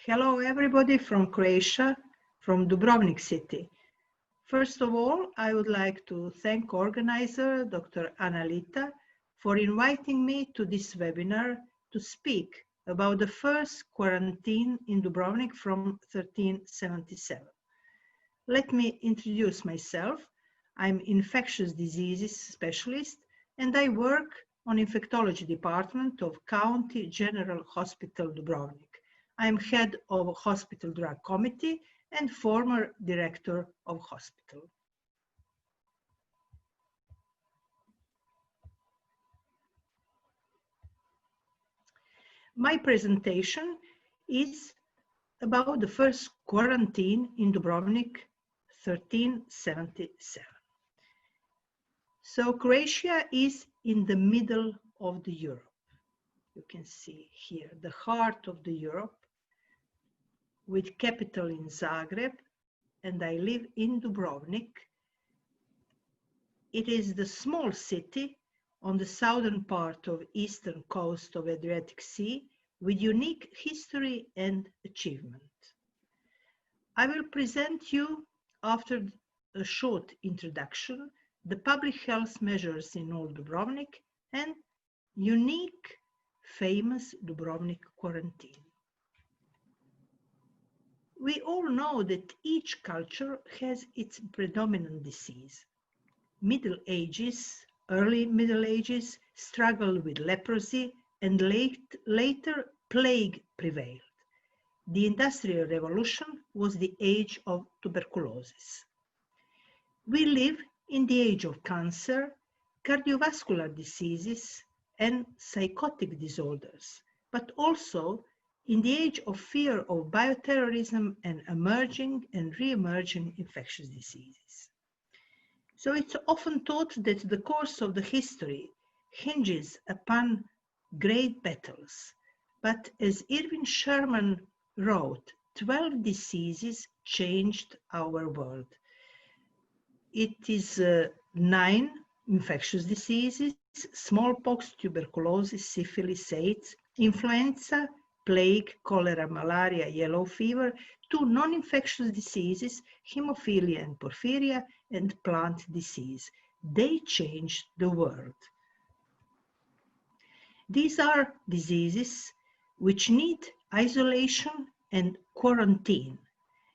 Hello everybody from Croatia, from Dubrovnik city. First of all, I would like to thank organizer Dr. Analita for inviting me to this webinar to speak about the first quarantine in Dubrovnik from 1377. Let me introduce myself. I'm infectious diseases specialist and I work on infectology department of County General Hospital Dubrovnik. I'm head of Hospital Drug Committee and former director of hospital. My presentation is about the first quarantine in Dubrovnik, 1377. So Croatia is in the middle of the Europe. You can see here the heart of the Europe, with capital in Zagreb, and I live in Dubrovnik. It is the small city on the southern part of eastern coast of Adriatic Sea with unique history and achievement. I will present you, after a short introduction, the public health measures in Old Dubrovnik and unique, famous Dubrovnik quarantine. We all know that each culture has its predominant disease. Middle Ages, early Middle Ages struggled with leprosy and later plague prevailed. The Industrial Revolution was the age of tuberculosis. We live in the age of cancer, cardiovascular diseases, and psychotic disorders, but also in the age of fear of bioterrorism and emerging and re-emerging infectious diseases. So it's often thought that the course of the history hinges upon great battles, but as Irving Sherman wrote, 12 diseases changed our world. It is 9 infectious diseases: smallpox, tuberculosis, syphilis, AIDS, influenza, plague, cholera, malaria, yellow fever, 2 non-infectious diseases, hemophilia and porphyria, and plant disease. They changed the world. These are diseases which need isolation and quarantine.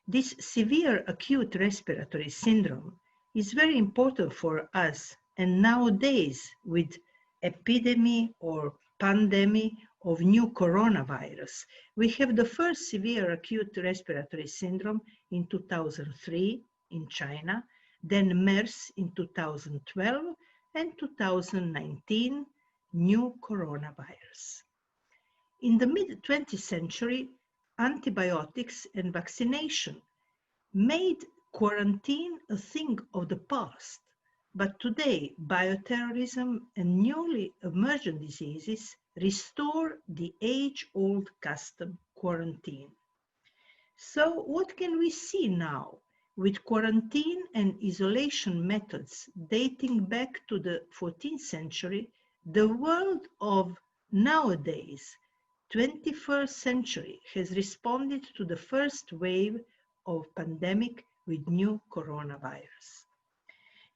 This severe acute respiratory syndrome is very important for us, and nowadays with epidemic or pandemic of new coronavirus. We have the first severe acute respiratory syndrome in 2003 in China, then MERS in 2012, and 2019, new coronavirus. In the mid-20th century, antibiotics and vaccination made quarantine a thing of the past. But today, bioterrorism and newly emergent diseases restore the age-old custom, quarantine. So what can we see now? With quarantine and isolation methods dating back to the 14th century, the world of nowadays, 21st century, has responded to the first wave of pandemic with new coronavirus.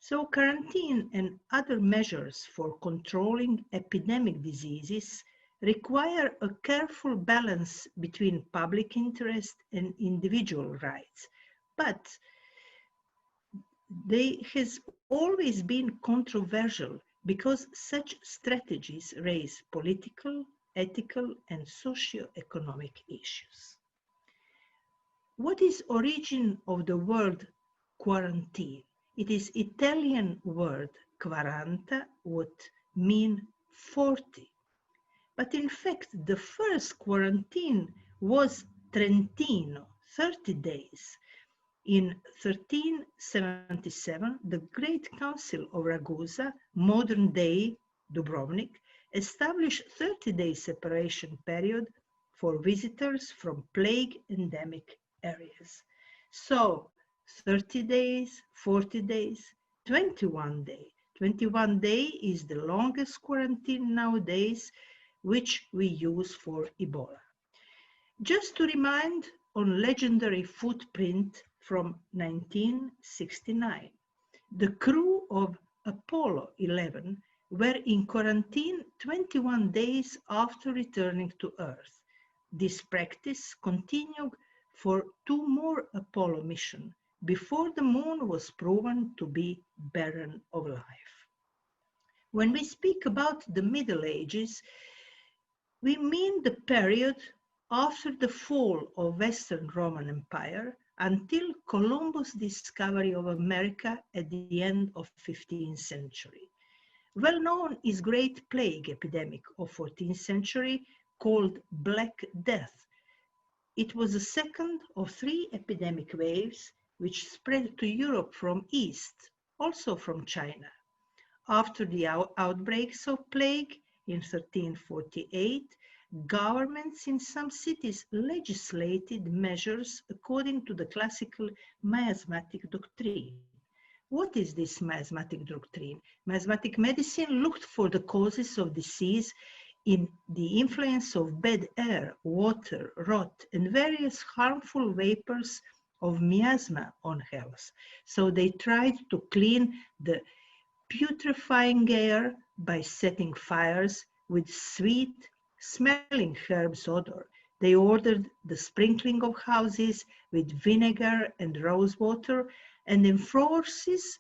So quarantine and other measures for controlling epidemic diseases require a careful balance between public interest and individual rights. But they has always been controversial because such strategies raise political, ethical, and socio-economic issues. What is origin of the word quarantine? It is Italian word quaranta, would mean 40. But in fact, the first quarantine was Trentino, 30 days. In 1377, the Great Council of Ragusa, modern-day Dubrovnik, established 30-day separation period for visitors from plague endemic areas. So 30 days, 40 days, 21 days. 21 days is the longest quarantine nowadays, which we use for Ebola. Just to remind on legendary footprint from 1969, the crew of Apollo 11 were in quarantine 21 days after returning to Earth. This practice continued for 2 more Apollo missions before the moon was proven to be barren of life. When we speak about the Middle Ages, we mean the period after the fall of Western Roman Empire until Columbus' discovery of America at the end of 15th century. Well known is Great Plague epidemic of 14th century called Black Death. It was the second of 3 epidemic waves which spread to Europe from east, also from China. After the outbreaks of plague in 1348, governments in some cities legislated measures according to the classical miasmatic doctrine. What is this miasmatic doctrine? Miasmatic medicine looked for the causes of disease in the influence of bad air, water, rot, and various harmful vapors of miasma on health. So they tried to clean the putrefying air by setting fires with sweet smelling herbs odor. They ordered the sprinkling of houses with vinegar and rose water and enforces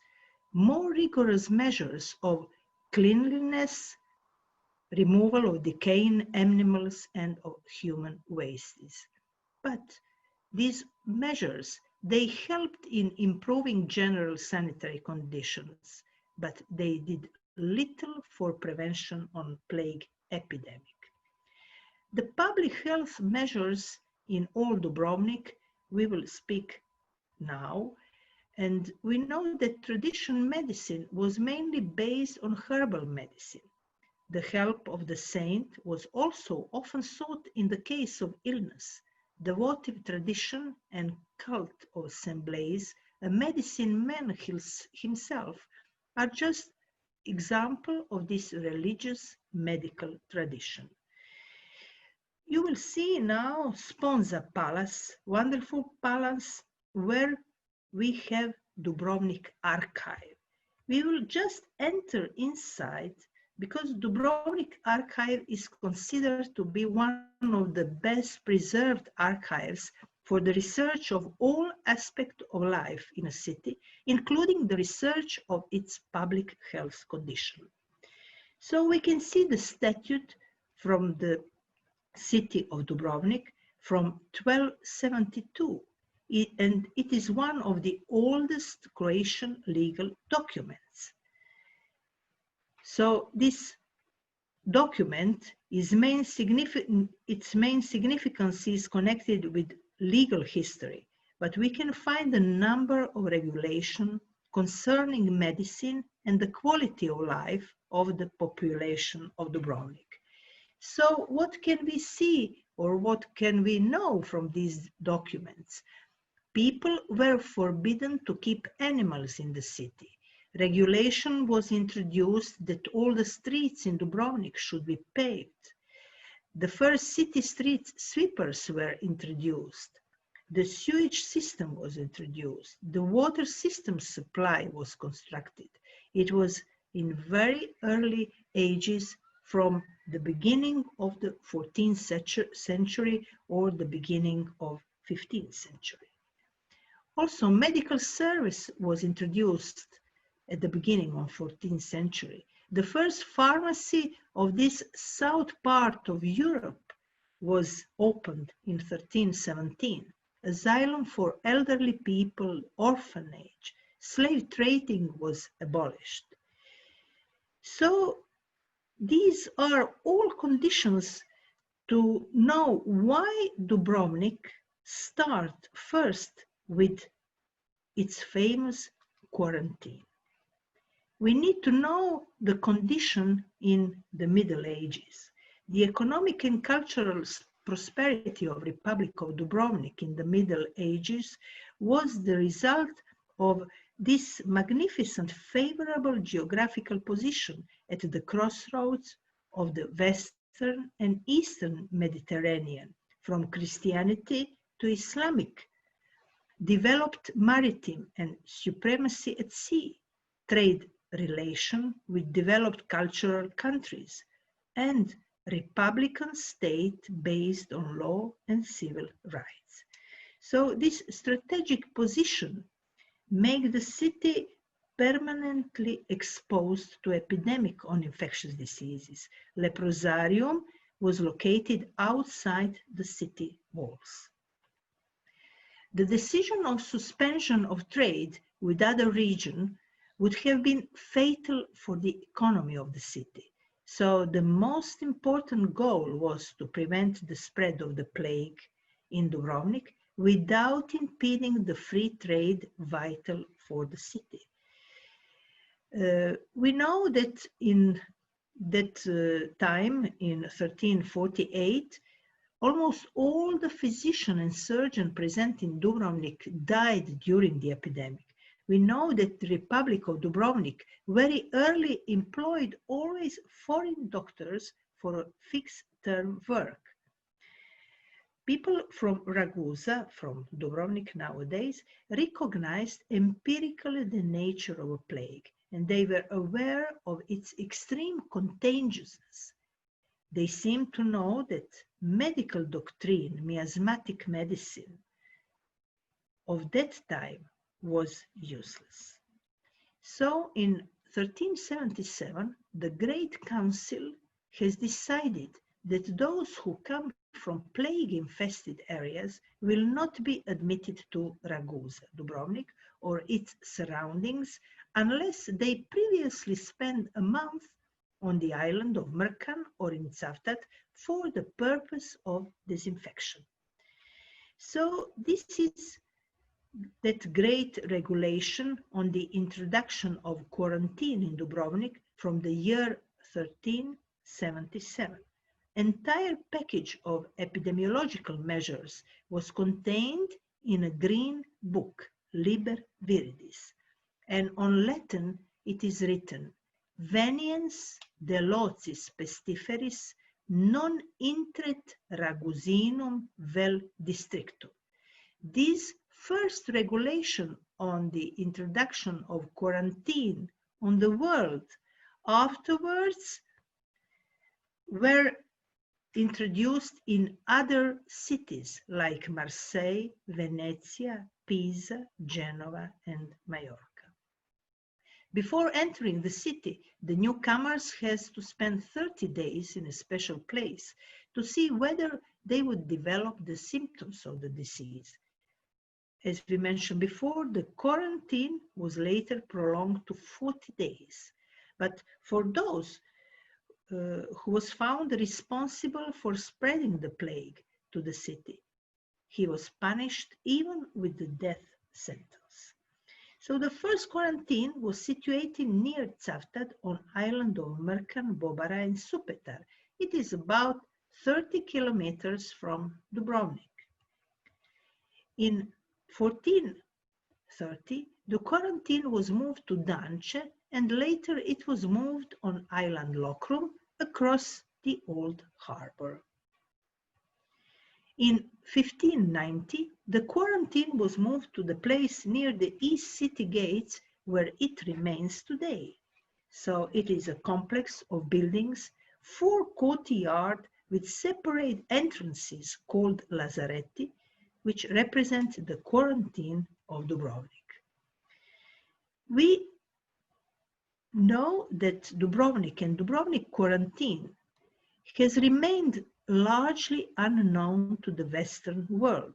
more rigorous measures of cleanliness, removal of decaying animals and of human wastes. But these measures, they helped in improving general sanitary conditions, but they did little for prevention on plague epidemic. The public health measures in Old Dubrovnik, we will speak now, and we know that traditional medicine was mainly based on herbal medicine. The help of the saint was also often sought in the case of illness. Devotive tradition and cult of St. Blaise, a medicine man himself, are just example of this religious medical tradition. You will see now Sponza Palace, wonderful palace where we have Dubrovnik archive. We will just enter inside because Dubrovnik archive is considered to be one of the best preserved archives for the research of all aspects of life in a city, including the research of its public health condition. So we can see the statute from the city of Dubrovnik from 1272, and it is one of the oldest Croatian legal documents. So this document, its main significance is connected with legal history, but we can find a number of regulations concerning medicine and the quality of life of the population of Dubrovnik. So what can we see or what can we know from these documents? People were forbidden to keep animals in the city. Regulation was introduced that all the streets in Dubrovnik should be paved. The first city street sweepers were introduced. The sewage system was introduced. The water system supply was constructed. It was in very early ages from the beginning of the 14th century or the beginning of 15th century. Also, medical service was introduced at the beginning of 14th century. The first pharmacy of this south part of Europe was opened in 1317. Asylum for elderly people, orphanage, slave trading was abolished. So these are all conditions to know why Dubrovnik started first with its famous quarantine. We need to know the condition in the Middle Ages. The economic and cultural prosperity of Republic of Dubrovnik in the Middle Ages was the result of this magnificent favorable geographical position at the crossroads of the Western and Eastern Mediterranean, from Christianity to Islamic, developed maritime and supremacy at sea, trade relation with developed cultural countries, and republican state based on law and civil rights. So this strategic position makes the city permanently exposed to epidemic on infectious diseases. Leprosarium was located outside the city walls. The decision of suspension of trade with other regions would have been fatal for the economy of the city. So the most important goal was to prevent the spread of the plague in Dubrovnik without impeding the free trade vital for the city. We know that in that time, in 1348, almost all the physicians and surgeons present in Dubrovnik died during the epidemic. We know that the Republic of Dubrovnik very early employed always foreign doctors for fixed-term work. People from Ragusa, from Dubrovnik nowadays, recognized empirically the nature of a plague, and they were aware of its extreme contagiousness. They seemed to know that medical doctrine, miasmatic medicine, of that time was useless. So in 1377, the Great Council has decided that those who come from plague-infested areas will not be admitted to Ragusa, Dubrovnik, or its surroundings unless they previously spent a month on the island of Mrkan or in Cavtat for the purpose of disinfection. So this is that great regulation on the introduction of quarantine in Dubrovnik from the year 1377. Entire package of epidemiological measures was contained in a green book, Liber Viridis, and on Latin it is written, Veniens de locis pestiferis non intret Ragusinum vel districtum. This first regulation on the introduction of quarantine on the world afterwards were introduced in other cities like Marseille, Venezia, Pisa, Genova, and Majorca. Before entering the city, the newcomers has to spend 30 days in a special place to see whether they would develop the symptoms of the disease. As we mentioned before, the quarantine was later prolonged to 40 days. But for those who was found responsible for spreading the plague to the city, he was punished even with the death sentence. So the first quarantine was situated near Cavtat on island of Mrkan, Bobara, and Supetar. It is about 30 kilometers from Dubrovnik. In 1430, the quarantine was moved to Danče, and later it was moved on island Lokrum across the old harbor. In 1590, the quarantine was moved to the place near the east city gates where it remains today. So it is a complex of buildings, 4 courtyards with separate entrances called Lazaretti, which represent the quarantine of Dubrovnik. We know that Dubrovnik and Dubrovnik quarantine has remained largely unknown to the Western world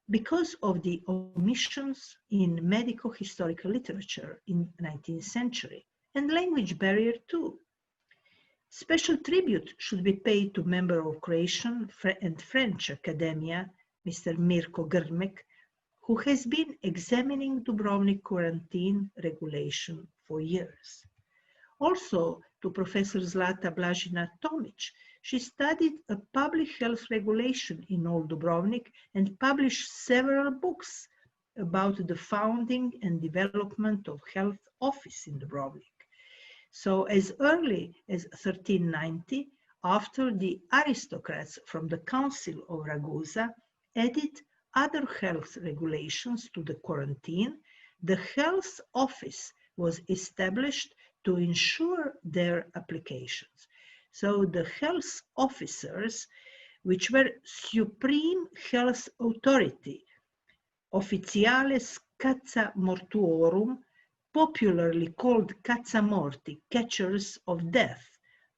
because of the omissions in medical historical literature in the 19th century and language barrier too. Special tribute should be paid to member of Croatian and French Academia, Mr. Mirko Grmek, who has been examining Dubrovnik quarantine regulation for years. Also to Professor Zlata Blažina Tomic. She studied a public health regulation in Old Dubrovnik and published several books about the founding and development of health office in Dubrovnik. So as early as 1390, after the aristocrats from the Council of Ragusa added other health regulations to the quarantine, the health office was established to ensure their applications. So the health officers, which were supreme health authority, officiales Cazamortuorum, popularly called Cazamorti, catchers of death.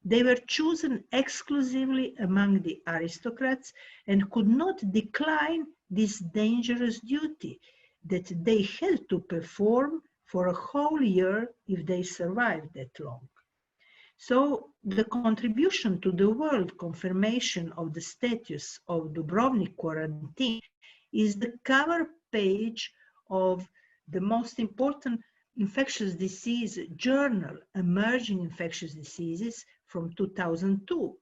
They were chosen exclusively among the aristocrats and could not decline this dangerous duty that they had to perform for a whole year if they survived that long. So the contribution to the world confirmation of the status of Dubrovnik quarantine is the cover page of the most important infectious disease journal, Emerging Infectious Diseases, from 2002.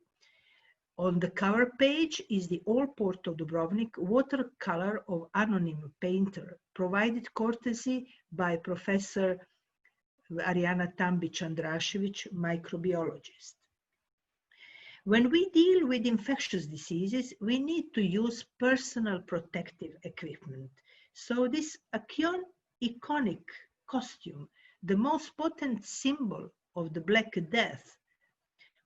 On the cover page is the Old Port of Dubrovnik watercolor of anonymous painter, provided courtesy by Professor Ariana Tambic-Andrašević, microbiologist. When we deal with infectious diseases, we need to use personal protective equipment. So this iconic costume, the most potent symbol of the Black Death,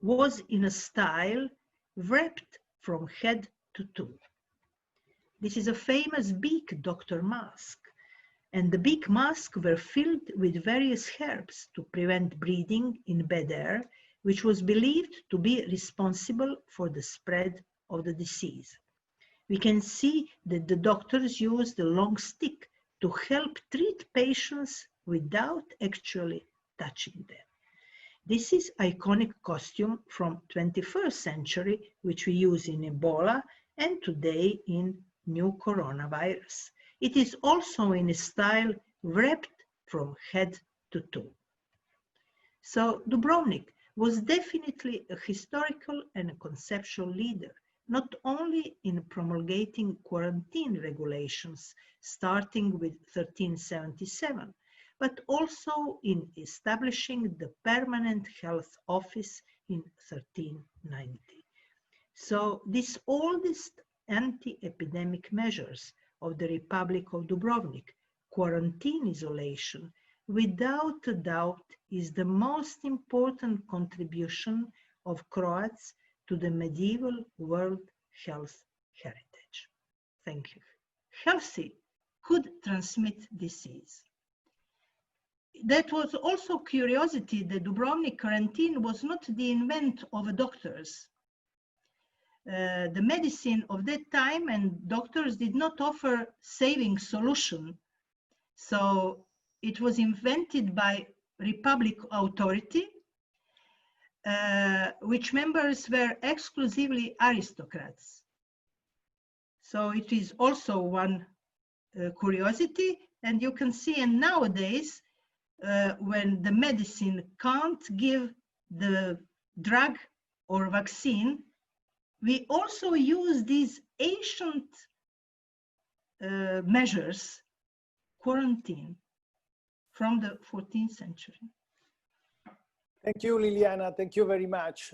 was in a style wrapped from head to toe. This is a famous Beak doctor mask, and the Beak masks were filled with various herbs to prevent breathing in bad air, which was believed to be responsible for the spread of the disease. We can see that the doctors used a long stick to help treat patients without actually touching them. This is iconic costume from 21st century, which we use in Ebola and today in new coronavirus. It is also in a style wrapped from head to toe. So Dubrovnik was definitely a historical and a conceptual leader, not only in promulgating quarantine regulations starting with 1377, but also in establishing the permanent health office in 1390. So these oldest anti-epidemic measures of the Republic of Dubrovnik, quarantine isolation, without a doubt is the most important contribution of Croats to the medieval world health heritage. Thank you. Healthy could transmit disease. That was also curiosity that Dubrovnik quarantine was not the invent of doctors. The medicine of that time and doctors did not offer saving solution. So it was invented by Republic authority, which members were exclusively aristocrats. So it is also one curiosity, and you can see, and nowadays, when the medicine can't give the drug or vaccine, we also use these ancient measures, quarantine, from the 14th century. Thank you, Liliana. Thank you very much.